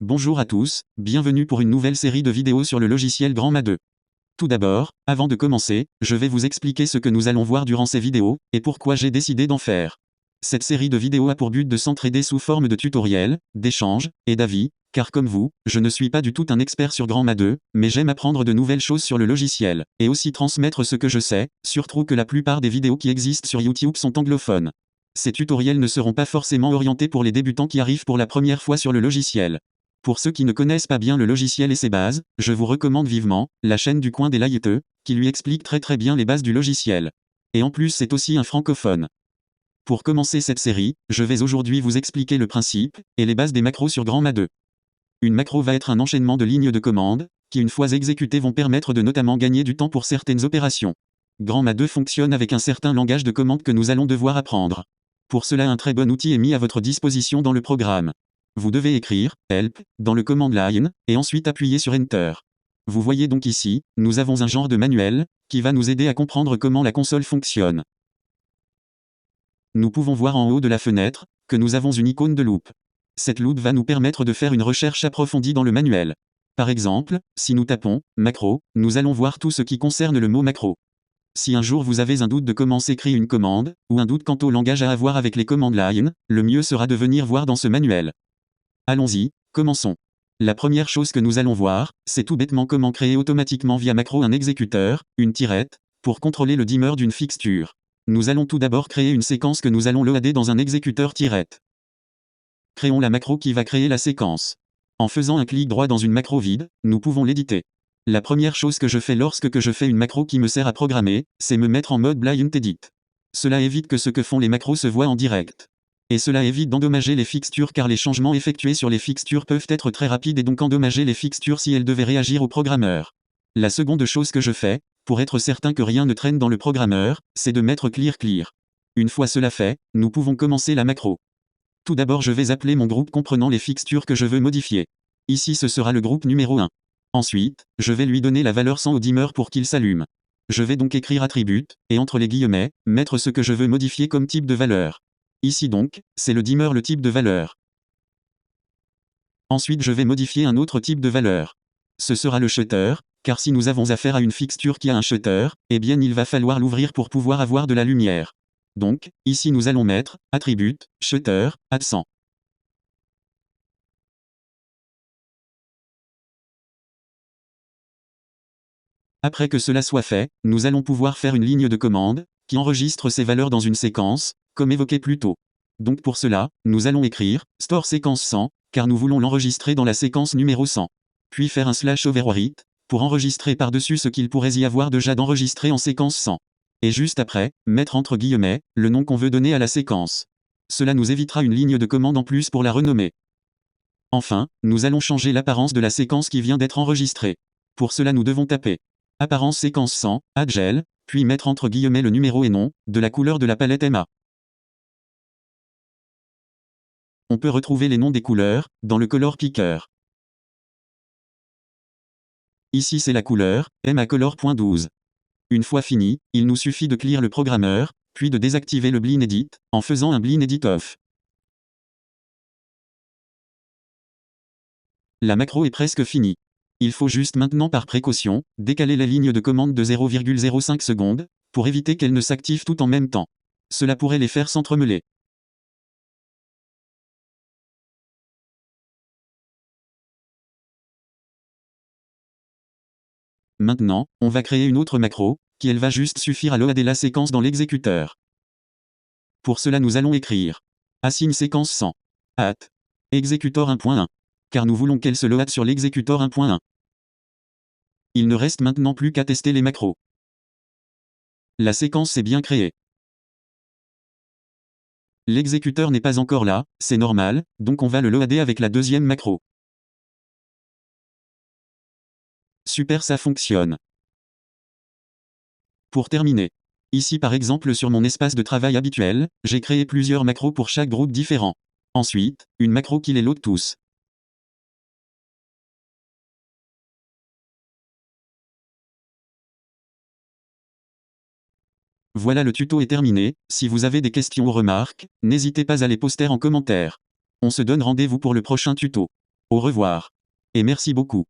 Bonjour à tous, bienvenue pour une nouvelle série de vidéos sur le logiciel Granma 2. Tout d'abord, avant de commencer, je vais vous expliquer ce que nous allons voir durant ces vidéos, et pourquoi j'ai décidé d'en faire. Cette série de vidéos a pour but de s'entraider sous forme de tutoriels, d'échanges, et d'avis, car comme vous, je ne suis pas du tout un expert sur Granma 2, mais j'aime apprendre de nouvelles choses sur le logiciel, et aussi transmettre ce que je sais, surtout que la plupart des vidéos qui existent sur YouTube sont anglophones. Ces tutoriels ne seront pas forcément orientés pour les débutants qui arrivent pour la première fois sur le logiciel. Pour ceux qui ne connaissent pas bien le logiciel et ses bases, je vous recommande vivement la chaîne du coin des Layeteux, qui lui explique très bien les bases du logiciel. Et en plus c'est aussi un francophone. Pour commencer cette série, je vais aujourd'hui vous expliquer le principe et les bases des macros sur Granma 2. Une macro va être un enchaînement de lignes de commande, qui une fois exécutées vont permettre de notamment gagner du temps pour certaines opérations. Granma 2 fonctionne avec un certain langage de commande que nous allons devoir apprendre. Pour cela un très bon outil est mis à votre disposition dans le programme. Vous devez écrire « Help » dans le command line, et ensuite appuyer sur Enter. Vous voyez donc ici, nous avons un genre de manuel, qui va nous aider à comprendre comment la console fonctionne. Nous pouvons voir en haut de la fenêtre, que nous avons une icône de loupe. Cette loupe va nous permettre de faire une recherche approfondie dans le manuel. Par exemple, si nous tapons « macro », nous allons voir tout ce qui concerne le mot macro. Si un jour vous avez un doute de comment s'écrit une commande, ou un doute quant au langage à avoir avec les command line, le mieux sera de venir voir dans ce manuel. Allons-y, commençons. La première chose que nous allons voir, c'est tout bêtement comment créer automatiquement via macro un exécuteur, une tirette, pour contrôler le dimmer d'une fixture. Nous allons tout d'abord créer une séquence que nous allons loader dans un exécuteur tirette. Créons la macro qui va créer la séquence. En faisant un clic droit dans une macro vide, nous pouvons l'éditer. La première chose que je fais lorsque je fais une macro qui me sert à programmer, c'est me mettre en mode blind edit. Cela évite que ce que font les macros se voit en direct. Et cela évite d'endommager les fixtures car les changements effectués sur les fixtures peuvent être très rapides et donc endommager les fixtures si elles devaient réagir au programmeur. La seconde chose que je fais, pour être certain que rien ne traîne dans le programmeur, c'est de mettre clear. Une fois cela fait, nous pouvons commencer la macro. Tout d'abord je vais appeler mon groupe comprenant les fixtures que je veux modifier. Ici ce sera le groupe numéro 1. Ensuite, je vais lui donner la valeur 100 au dimmer pour qu'il s'allume. Je vais donc écrire attribute, et entre les guillemets, mettre ce que je veux modifier comme type de valeur. Ici donc, c'est le dimmer le type de valeur. Ensuite je vais modifier un autre type de valeur. Ce sera le shutter, car si nous avons affaire à une fixture qui a un shutter, eh bien il va falloir l'ouvrir pour pouvoir avoir de la lumière. Donc, ici nous allons mettre, attribute, shutter, @100. Après que cela soit fait, nous allons pouvoir faire une ligne de commande, qui enregistre ces valeurs dans une séquence, comme évoqué plus tôt. Donc pour cela, nous allons écrire « store séquence 100 », car nous voulons l'enregistrer dans la séquence numéro 100. Puis faire un /overwrite, pour enregistrer par-dessus ce qu'il pourrait y avoir déjà d'enregistré en séquence 100. Et juste après, mettre entre guillemets, le nom qu'on veut donner à la séquence. Cela nous évitera une ligne de commande en plus pour la renommer. Enfin, nous allons changer l'apparence de la séquence qui vient d'être enregistrée. Pour cela nous devons taper apparence séquence 100, @gel, puis mettre entre guillemets le numéro et nom, de la couleur de la palette MA. On peut retrouver les noms des couleurs, dans le color picker. Ici c'est la couleur, MA color.12. Une fois fini, il nous suffit de clear le programmeur, puis de désactiver le blind edit, en faisant un blind edit off. La macro est presque finie. Il faut juste maintenant par précaution, décaler la ligne de commande de 0,05 secondes, pour éviter qu'elles ne s'activent tout en même temps. Cela pourrait les faire s'entremêler. Maintenant, on va créer une autre macro, qui elle va juste suffire à loader la séquence dans l'exécuteur. Pour cela nous allons écrire assign séquence 100 at exécutor 1.1, car nous voulons qu'elle se load sur l'exécutor 1.1. Il ne reste maintenant plus qu'à tester les macros. La séquence est bien créée. L'exécuteur n'est pas encore là, c'est normal, donc on va le loader avec la deuxième macro. Super, ça fonctionne. Pour terminer. Ici par exemple sur mon espace de travail habituel, j'ai créé plusieurs macros pour chaque groupe différent. Ensuite, une macro qui les load tous. Voilà, le tuto est terminé. Si vous avez des questions ou remarques, n'hésitez pas à les poster en commentaire. On se donne rendez-vous pour le prochain tuto. Au revoir. Et merci beaucoup.